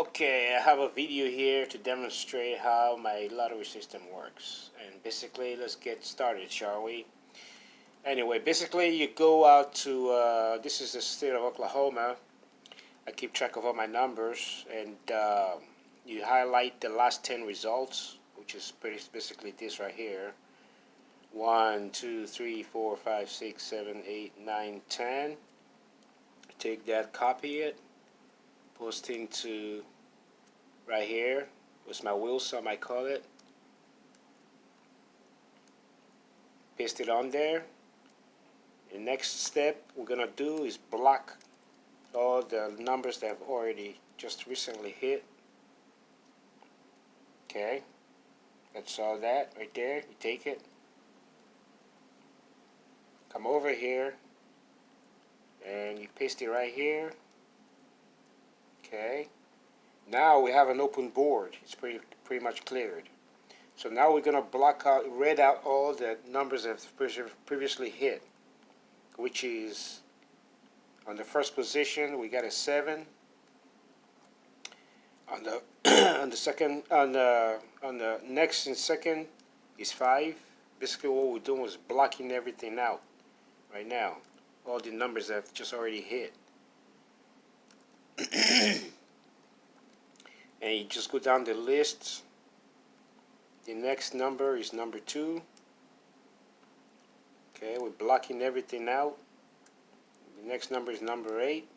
Okay, I have a video here to demonstrate how my lottery system works. And basically, let's get started, shall we? Anyway, basically, you go out to, this is the state of Oklahoma. I keep track of all my numbers, and you highlight the last 10 results, which is basically this right here. 1, 2, 3, 4, 5, 6, 7, 8, 9, 10. Take that, copy it, posting to right here was my wheel sum, I call it. Paste it on there. The next step we're gonna do is block all the numbers that have already just recently hit. Okay, that's all that right there. You take it, come over here, and you paste it right here. Okay, now we have an open board. It's pretty much cleared. So now we're gonna read out all the numbers that have previously hit, which is on the first position we got a 7. On the on the next and second is 5. Basically, what we're doing is blocking everything out right now. All the numbers that have just already hit. And you just go down the list. The next number is number 2. Okay, we're blocking everything out. The next number is number 8.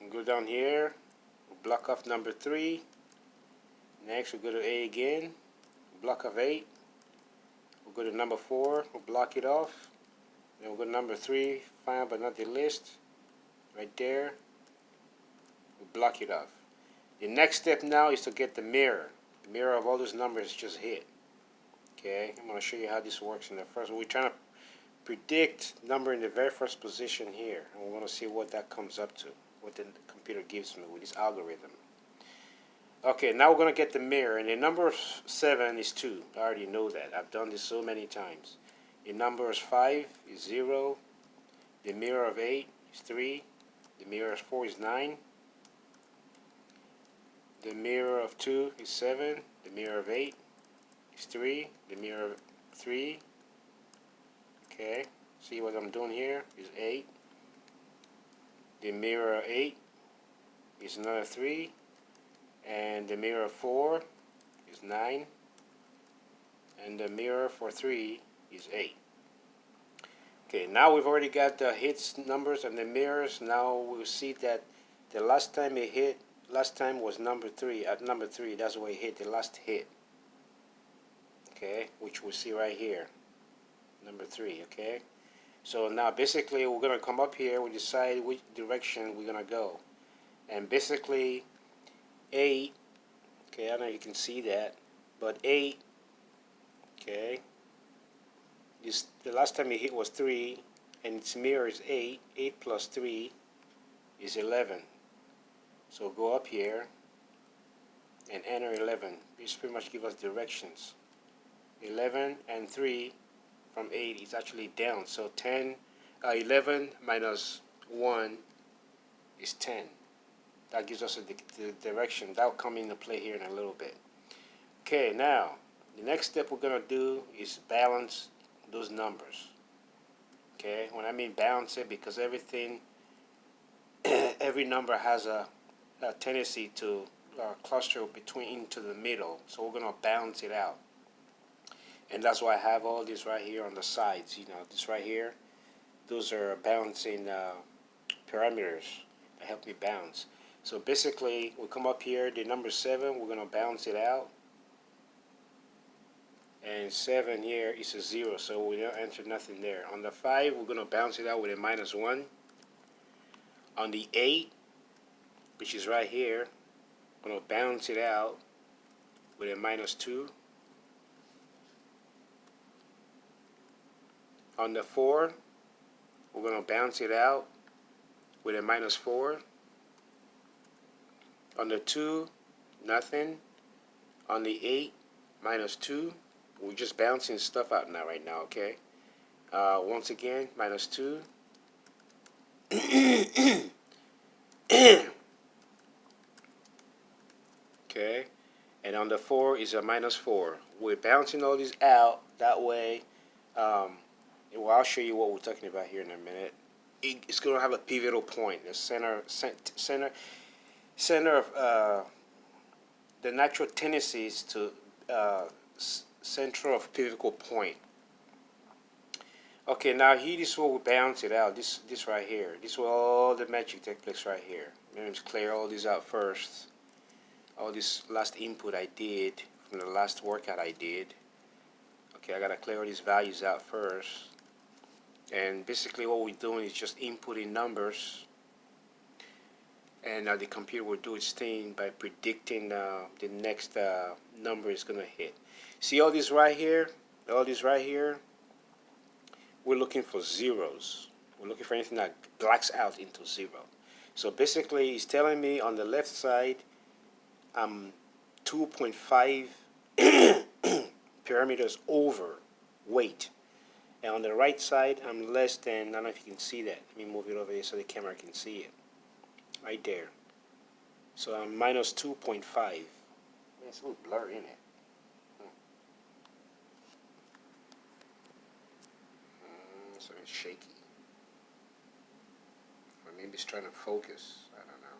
And go down here, we'll block off number 3. Next, we'll go to A again, block off 8. We'll go to number 4, we'll block it off. Then we'll go to number 3, final but not the list, right there. We'll block it off. The next step now is to get the mirror of all those numbers just hit. Okay, I'm going to show you how this works in the first. We're trying to predict number in the very first position here, and we're going to see what that comes up to, what the computer gives me with this algorithm. Okay, now we're going to get the mirror, and the number of 7 is 2. I already know that. I've done this so many times. The number of 5 is 0. The mirror of 8 is 3. The mirror of 4 is 9. The mirror of 2 is 7. The mirror of 8 is 3. The mirror of 3. Okay, see what I'm doing here is 8. The mirror of 8 is another 3. And the mirror of 4 is 9. And the mirror for 3 is 8. Okay, now we've already got the hits numbers and the mirrors. Now we'll see that the last time it hit, last time was number 3. At number 3, that's where it hit, the last hit. Okay, which we'll see right here. Number 3, okay? So now basically we're going to come up here, we decide which direction we're going to go. And basically 8, okay, I don't know if you can see that, but 8, okay, the last time it hit was 3, and its mirror is 8. 8 plus 3 is 11. So go up here and enter 11. This pretty much gives us directions. 11 and 3 from 8 is actually down. So 11 minus 1 is 10. That gives us the direction. That will come into play here in a little bit. Okay, now the next step we're going to do is balance those numbers. Okay, when I mean balance it, because everything, every number has a tendency to cluster between into the middle. So we're going to balance it out. And that's why I have all this right here on the sides. You know, this right here, those are balancing parameters that help me balance. So basically, we come up here, the number 7, we're going to balance it out. And 7 here is a 0, so we don't enter nothing there. On the 5, we're going to balance it out with a -1. On the 8, which is right here, we're going to balance it out with a -2. On the 4, we're going to balance it out with a -4. On the 2, nothing. On the 8, -2. We're just balancing stuff out now, right now, okay? Once again, -2. the 4 is a -4. We're bouncing all these out that way. Well, I'll show you what we're talking about here in a minute. It's going to have a pivotal point, the center of the natural tendencies to center of pivotal point. Okay, now here this is where we bounce it out. This right here. This is where all the magic takes place right here. Let me just clear all these out first. All this last input I did from the last workout I did. Okay, I gotta clear all these values out first. And basically what we're doing is just inputting numbers, and the computer will do its thing by predicting the next number is gonna hit. See all these right here? All these right here? We're looking for zeros. We're looking for anything that blacks out into 0. So basically it's telling me on the left side I'm 2.5 parameters over weight. And on the right side, I'm less than, I don't know if you can see that. Let me move it over here so the camera can see it. Right there. So I'm minus 2.5. It's a little blur in it. So it's shaky. Or maybe it's trying to focus. I don't know.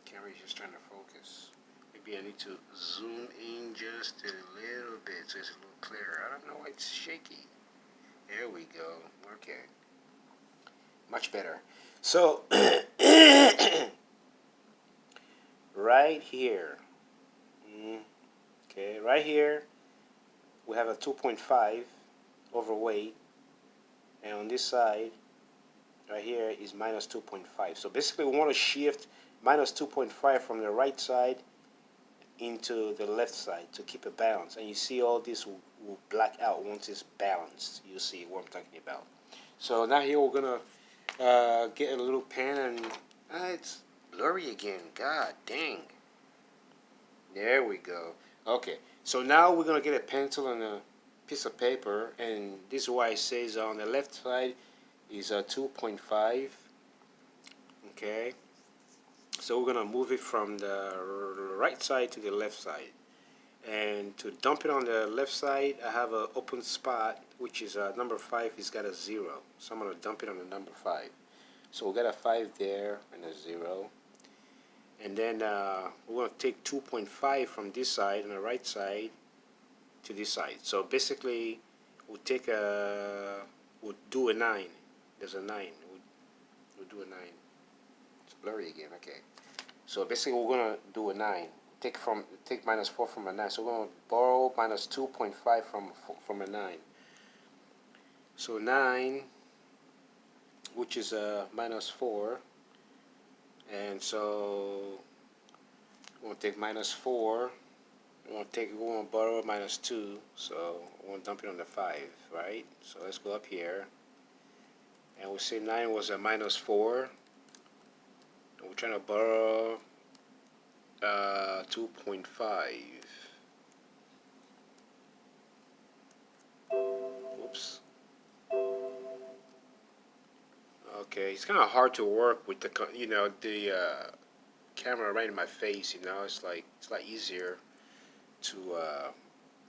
Camera's just trying to focus. Maybe I need to zoom in just a little bit so it's a little clearer. I don't know why it's shaky. There we go. Okay. Much better. So, right here. Okay, right here we have a 2.5 overweight. And on this side, right here is minus 2.5. So basically we want to shift minus 2.5 from the right side into the left side to keep a balance. And you see all this will black out once it's balanced. You see what I'm talking about. So now here we're going to get a little pen, and it's blurry again. God dang. There we go. Okay, so now we're going to get a pencil and a piece of paper, and this is why it says on the left side is a 2.5. Okay, so we're going to move it from the right side to the left side. And to dump it on the left side, I have an open spot, which is number 5. It's got a 0. So I'm going to dump it on the number 5. So we got a 5 there and a 0. And then we're going to take 2.5 from this side on the right side to this side. So basically, we'll do a 9. There's a 9. We'll do a 9. It's blurry again. Okay. So basically, we're going to do a 9. Take minus 4 from a 9. So we're going to borrow minus 2.5 from a 9. So 9, which is minus 4. And so we're going to take minus 4. We're going to borrow minus 2. So we're going to dump it on the 5, right? So let's go up here. And we say 9 was a minus 4. And we're trying to borrow 2.5. Oops. Okay, it's kind of hard to work with the camera right in my face. It's a lot easier to.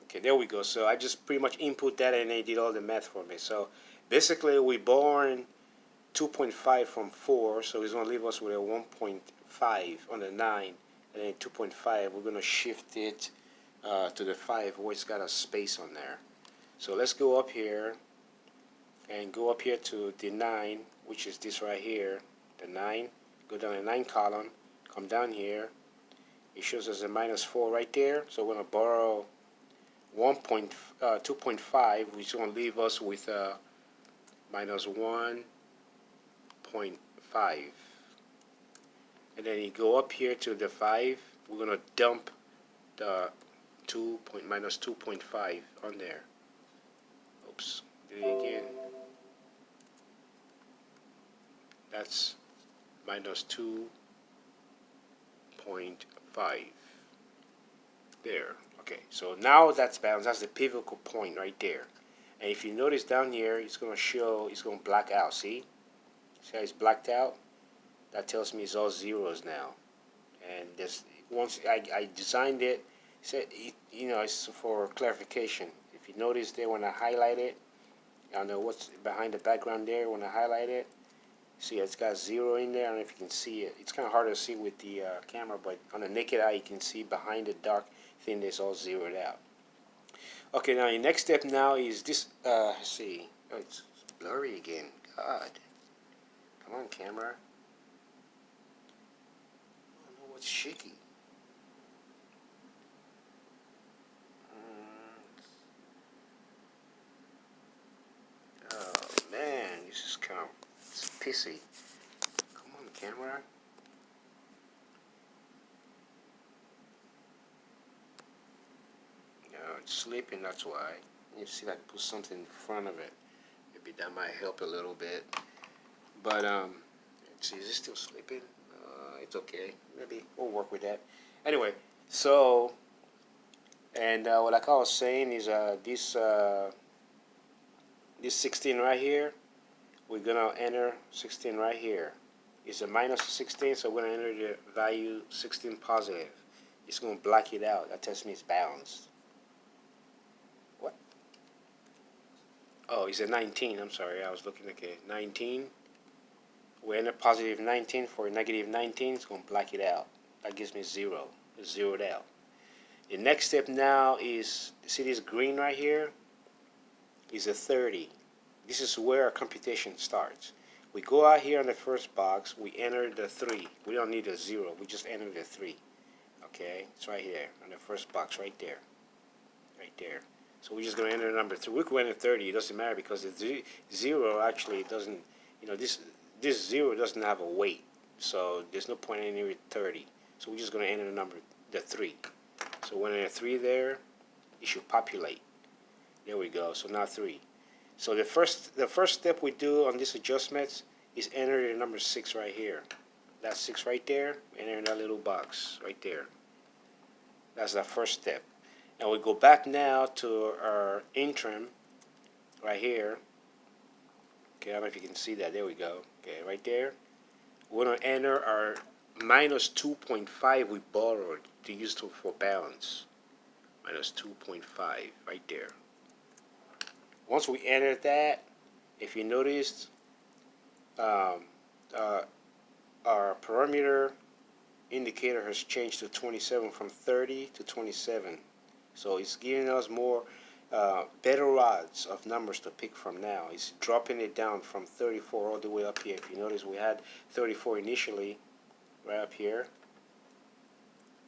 Okay, there we go. So I just pretty much input that, and they did all the math for me. So basically, we born 2.5 from 4, so it's going to leave us with a 1.5 on the 9. And then 2.5, we're going to shift it to the 5 where it's got a space on there. So let's go up here and go up here to the 9, which is this right here, the 9. Go down the 9 column, come down here. It shows us a minus 4 right there. So we're going to borrow 2.5, which is going to leave us with minus 1.5. And then you go up here to the 5. We're going to dump the minus 2.5 on there. Oops, did it again. That's minus 2.5. There. Okay, so now that's balanced. That's the pivotal point right there. And if you notice down here, it's going to show, it's going to black out. See how it's blacked out? That tells me it's all zeros now. And this, once I designed it, said you know, it's for clarification. If you notice there when I highlight it, I don't know what's behind the background there when I highlight it. See, it's got 0 in there. I don't know if you can see it. It's kind of hard to see with the camera, but on the naked eye, you can see behind the dark thing that's all zeroed out. Okay, now your next step now is this. Let's see. Oh, it's blurry again. God. Come on, camera. I don't know what's shaky. Oh, man. This is kind of it's pissy. Come on, camera. It's sleeping, that's why. You see, like, put something in front of it. Maybe that might help a little bit. But, let's see, is it still sleeping? It's okay. Maybe we'll work with that. Anyway, so, and like I was saying is this 16 right here, we're going to enter 16 right here. It's a minus 16, so we're going to enter the value 16 positive. It's going to black it out. That tells me it's balanced. Oh, it's a 19. I'm sorry. I was looking, okay. 19. We enter positive 19 for a negative 19. It's going to black it out. That gives me 0. It's zeroed out. The next step now is, see this green right here? Is a 30. This is where our computation starts. We go out here on the first box. We enter the 3. We don't need a 0. We just enter the 3. Okay? It's right here on the first box right there. Right there. So we're just going to enter number 3. We could enter 30. It doesn't matter because the 0 actually doesn't, you know, this 0 doesn't have a weight. So there's no point in entering 30. So we're just going to enter the 3. So when there's 3 there, it should populate. There we go. So now 3. So the first step we do on these adjustments is enter the number 6 right here. That's 6 right there. Enter in that little box right there. That's the first step. And we go back now to our interim right here. Okay, I don't know if you can see that. There we go. Okay, right there. We're going to enter our minus 2.5 we borrowed to use for balance. Minus 2.5 right there. Once we enter that, if you noticed, our parameter indicator has changed to 27 from 30 to 27. So it's giving us more better odds of numbers to pick from now. It's dropping it down from 34 all the way up here. If you notice, we had 34 initially, right up here.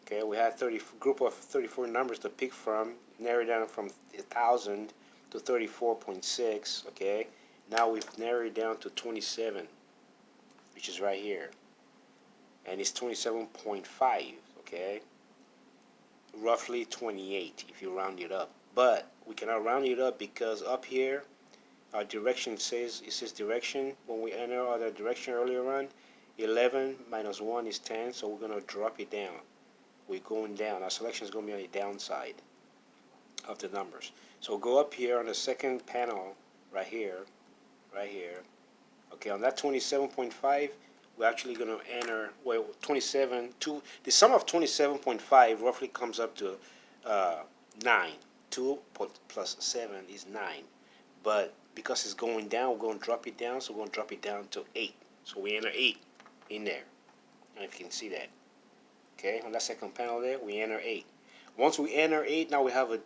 Okay, we had group of 34 numbers to pick from, narrowed down from 1,000 to 34.6. Okay, now we've narrowed down to 27, which is right here, and it's 27.5. Okay. Roughly 28 if you round it up, but we cannot round it up because up here our direction says, it says direction when we enter our direction earlier on. 11 minus 1 is 10, so we're going to drop it down. We're going down. Our selection is going to be on the downside of the numbers. So we'll go up here on the second panel right here. Okay, on that 27.5, we're actually going to enter, well, 27, the sum of 27.5 roughly comes up to 9. 2 plus 7 is 9. But because it's going down, we're going to drop it down, so we're going to drop it down to 8. So we enter 8 in there. I don't know if you can see that. Okay, on that second panel there, we enter 8. Once we enter 8, now we have a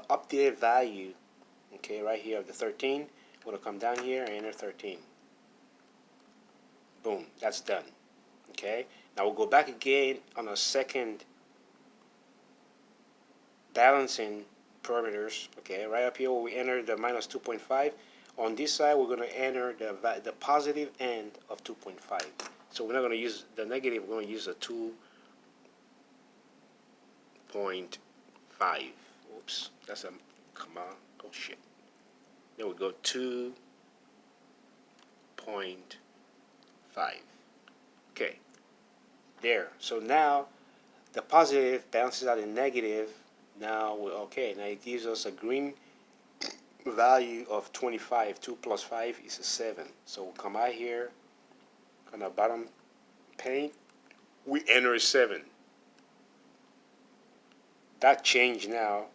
updated value, okay, right here of the 13. We're going to come down here and enter 13. Boom, that's done. Okay, now we'll go back again on a second balancing parameters. Okay, right up here where we enter the minus 2.5. On this side, we're going to enter the positive end of 2.5. So we're not going to use the negative, we're going to use a 2.5. Oops, that's a comma. Oh shit. There we go, 2.5. Okay, there. So now the positive balances out the negative. Now we're okay. Now it gives us a green value of 25. 2 plus 5 is a 7. So we'll come out here on the bottom pane. We enter a 7. that changed now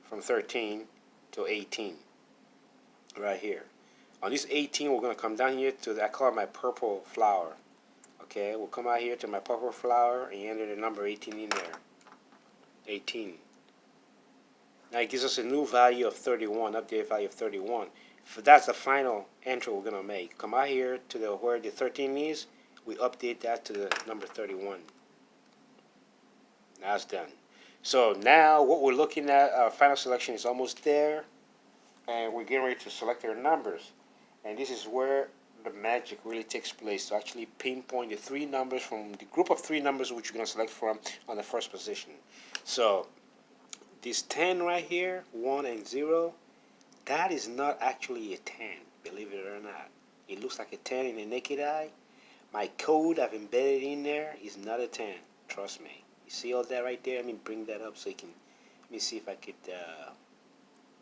from 13 to 18 right here. On this 18, we're going to come down here to, I call it my purple flower. Okay, we'll come out here to my purple flower and enter the number 18 in there. 18. Now it gives us a new value of 31, updated value of 31. So that's the final entry we're going to make. Come out here to the where the 13 is, we update that to the number 31. Now it's done. So now what we're looking at, our final selection is almost there, and we're getting ready to select our numbers. And this is where the magic really takes place, to actually pinpoint the three numbers from the group of three numbers which you're going to select from on the first position. So this 10 right here, 1 and 0, that is not actually a 10, believe it or not. It looks like a 10 in the naked eye. My code I've embedded in there is not a 10, trust me. You see all that right there? Let me bring that up so you can, let me see if I could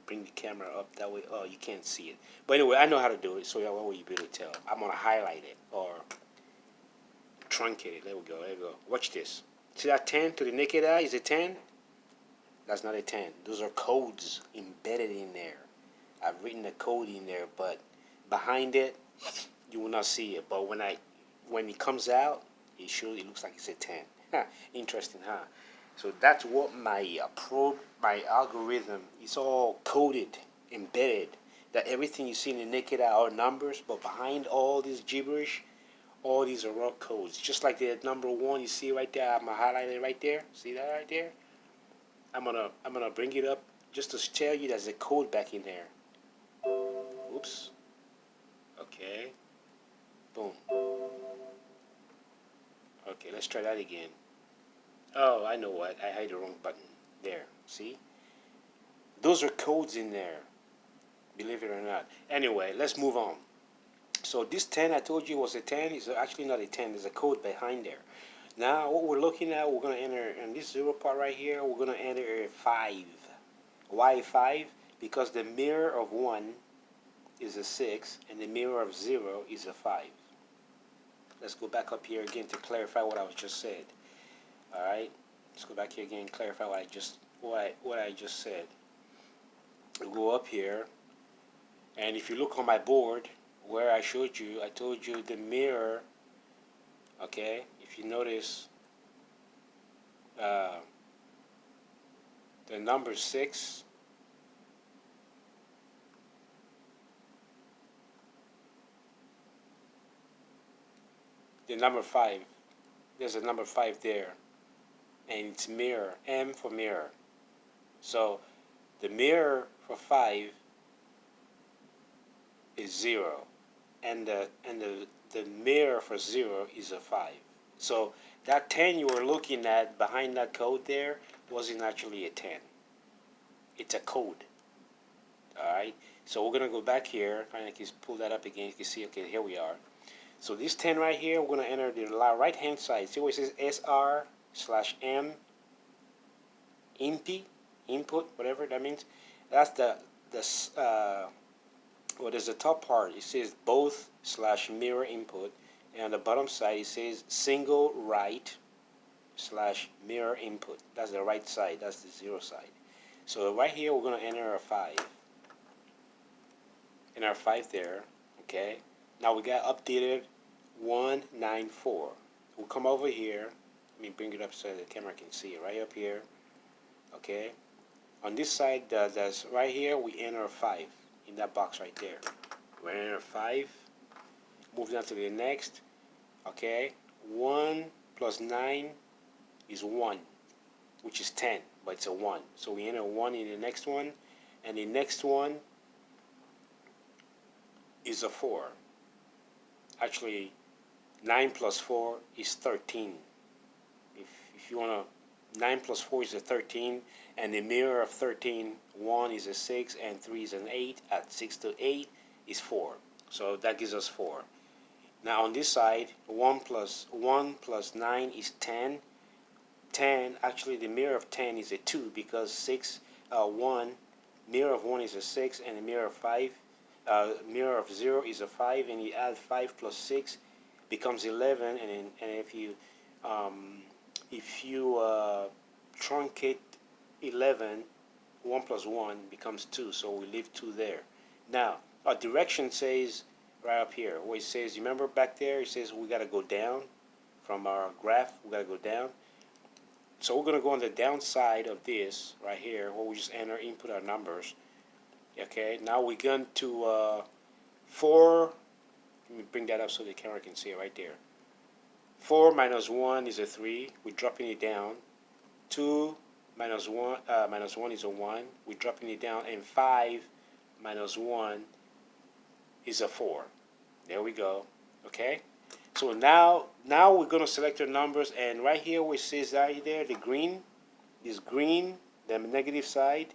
bring the camera up that way. Oh, you can't see it. But anyway, I know how to do it, so what will you be able to tell? I'm going to highlight it or truncate it. There we go, there we go. Watch this. See that 10 to the naked eye is a 10? That's not a 10. Those are codes embedded in there. I've written the code in there, but behind it, you will not see it. But when it comes out, it looks like it's a 10. Interesting, huh? So that's what my my algorithm is all coded, embedded. That everything you see in the naked eye are numbers, but behind all this gibberish, all these are raw codes. Just like the number 1 you see right there, I'm gonna highlight it right there. See that right there? I'm gonna bring it up just to tell you there's a code back in there. Oops. Okay. Boom. Okay, let's try that again. Oh, I know what. I hit the wrong button. There. See? Those are codes in there. Believe it or not. Anyway, let's move on. So this 10 I told you was a 10 is actually not a 10. There's a code behind there. Now what we're looking at, we're going to enter in this 0 part right here, we're going to enter a 5. Why 5? Because the mirror of 1 is a 6 and the mirror of 0 is a 5. Let's go back up here again to clarify what I was just said. Alright, let's go back here again and clarify what I just said. We'll go up here, and if you look on my board where I showed you, I told you the mirror, okay, if you notice the number 6, the number 5, there's a number 5 there, and it's mirror, M for mirror. So the mirror for 5 is 0, and the mirror for 0 is a 5. So that 10 you were looking at behind that code there wasn't actually a 10. It's a code. Alright, so we're going to go back here, and I can pull that up again. You can see, okay, here we are. So this 10 right here, we're going to enter the right hand side. See where it says SR/M input, whatever that means. That's well, there's the top part. It says both/mirror input, and on the bottom side it says single right/mirror input. That's the right side. That's the 0 side. So right here we're going to enter a 5. Enter our 5 there. Okay. Now we got updated 194. We'll come over here. Let me bring it up so the camera can see it. Right up here. Okay. On this side, that's right here. We enter 5 in that box right there. We enter 5. Move down to the next. Okay. 1 plus 9 is 1, which is 10, but it's a 1. So we enter 1 in the next one, and the next one is a 4. Actually, 9 plus 4 is 13. If you want to, 9 plus 4 is a 13, and the mirror of 13, 1 is a 6, and 3 is an 8. At 6 to 8 is 4. So that gives us 4. Now on this side, 1 plus 9 is 10. 10, actually the mirror of 10 is a 2, because 1, mirror of 1 is a 6, and the mirror of 5, mirror of 0 is a 5, and you add 5 plus 6 becomes 11, and if you truncate 11, 1 plus 1 becomes 2, so we leave 2 there. Now, our direction says right up here, where it says, remember back there, it says we got to go down from our graph, we got to go down. So we're going to go on the downside of this right here, where we just input our numbers. Okay, now we're going to 4, let me bring that up so the camera can see it right there. 4 minus 1 is a 3, we're dropping it down. 2 minus 1 is a 1, we're dropping it down. And 5 minus 1 is a 4. There we go. Okay, so now we're going to select our numbers, and right here where it says right there, the green is green, the negative side.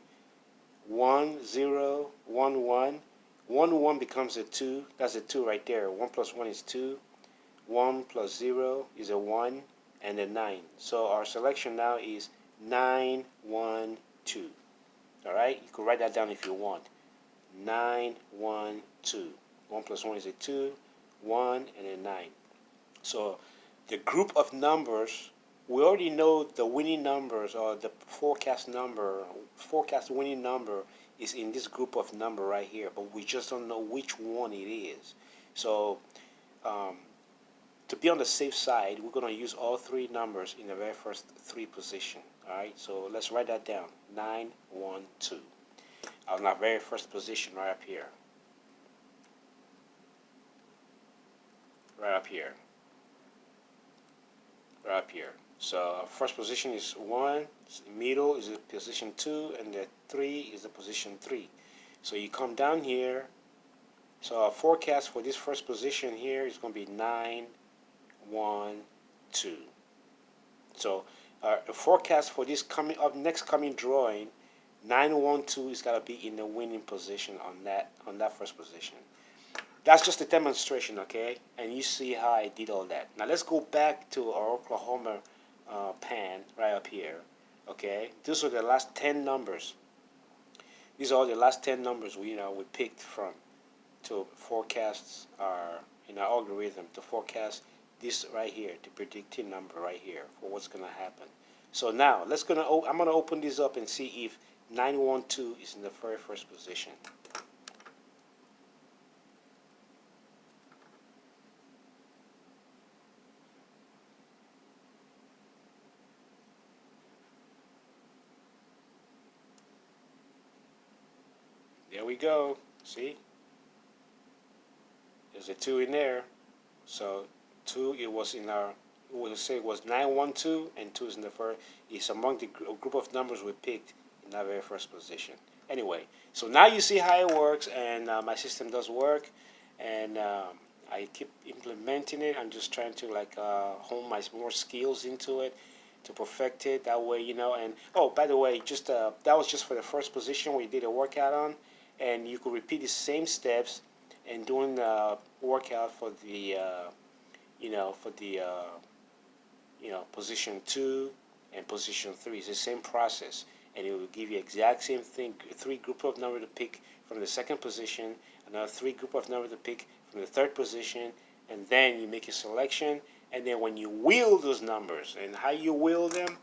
1 0 1 1 1 1 becomes a 2. That's a 2 right there. 1 plus 1 is 2. 1 plus 0 is a 1, and a 9. So our selection now is 9 1 2. All right, you can write that down if you want. 9 1 2. 1 plus 1 is a 2, 1, and a 9. So the group of numbers, we already know the winning numbers, or the forecast winning number is in this group of number right here, but we just don't know which one it is. So to be on the safe side, we're going to use all 3 numbers in the very first 3 position. All right, so let's write that down. 9 1 2 on our very first position right up here. Right up here. Right up here. So first position is 1, middle is the position 2, and the 3 is the position 3. So you come down here. So our forecast for this first position here is going to be 9 1 2. So our forecast for this next coming drawing, 9 1 2 is got to be in the winning position on that first position. That's just a demonstration, okay? And you see how I did all that. Now let's go back to our Oklahoma pan right up here, okay? These are the last 10 numbers. These are the last 10 numbers we picked from to forecast in our algorithm to forecast this right here, the predicted number right here for what's going to happen. So now I'm going to open this up and see if 912 is in the very first position. There we go. See? There's a 2 in there. So 2, it was 912, and 2 is in the first. It's among the group of numbers we picked in that very first position. Anyway, so now you see how it works, and my system does work, and I keep implementing it. I'm just trying to hone my more skills into it to perfect it. That way, And oh, by the way, just that was just for the first position we did a workout on, and you could repeat the same steps and doing the workout for the position 2 and position 3. It's the same process, and it will give you exact same thing. 3 group of number to pick from the second position, another 3 group of number to pick from the third position, and then you make a selection. And then when you wheel those numbers, and how you wheel them,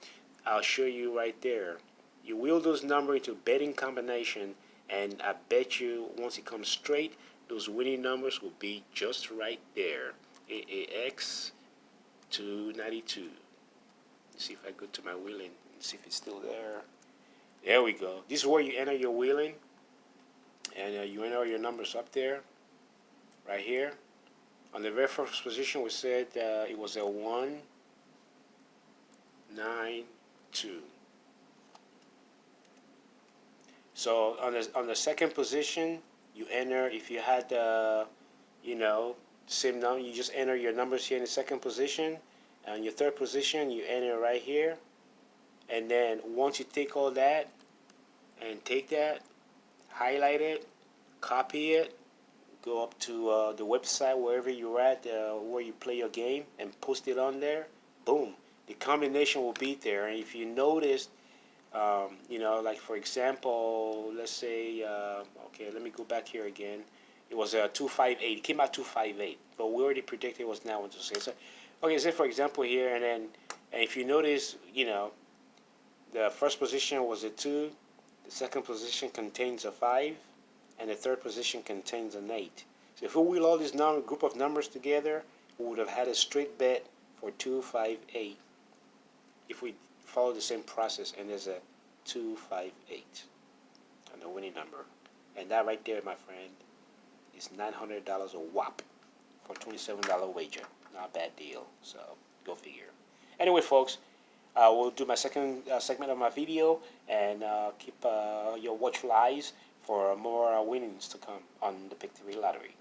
I'll show you right there. You wheel those numbers into betting combination, and I bet you once it comes straight, those winning numbers will be just right there. AAX 292. Let's see if I go to my wheeling and see if it's still there. There we go. This is where you enter your wheeling, and you enter your numbers up there, right here. On the very first position, we said it was a 1 9 2. So on the second position, you enter, if you had same number, you just enter your numbers here in the second position. And your third position, you enter right here. And then once you take all that and take that, highlight it, copy it, go up to the website wherever you're at, where you play your game, and post it on there. Boom, the combination will be there. And if you notice, like for example, let's say, okay, let me go back here again. It was 258. It came out 258, but we already predicted it was 912. So, okay, say for example here, and if you notice, The first position was a 2, the second position contains a 5, and the third position contains an 8. So if we wheel all this group of numbers together, we would have had a straight bet for 2, 5, 8 if we follow the same process, and there's a 2, 5, 8 and the winning number. And that right there, my friend, is $900 a whop for a $27 wager. Not a bad deal, so go figure. Anyway, folks, we'll do my second segment of my video, and keep your watchful eyes for more winnings to come on the Pick 3 Lottery.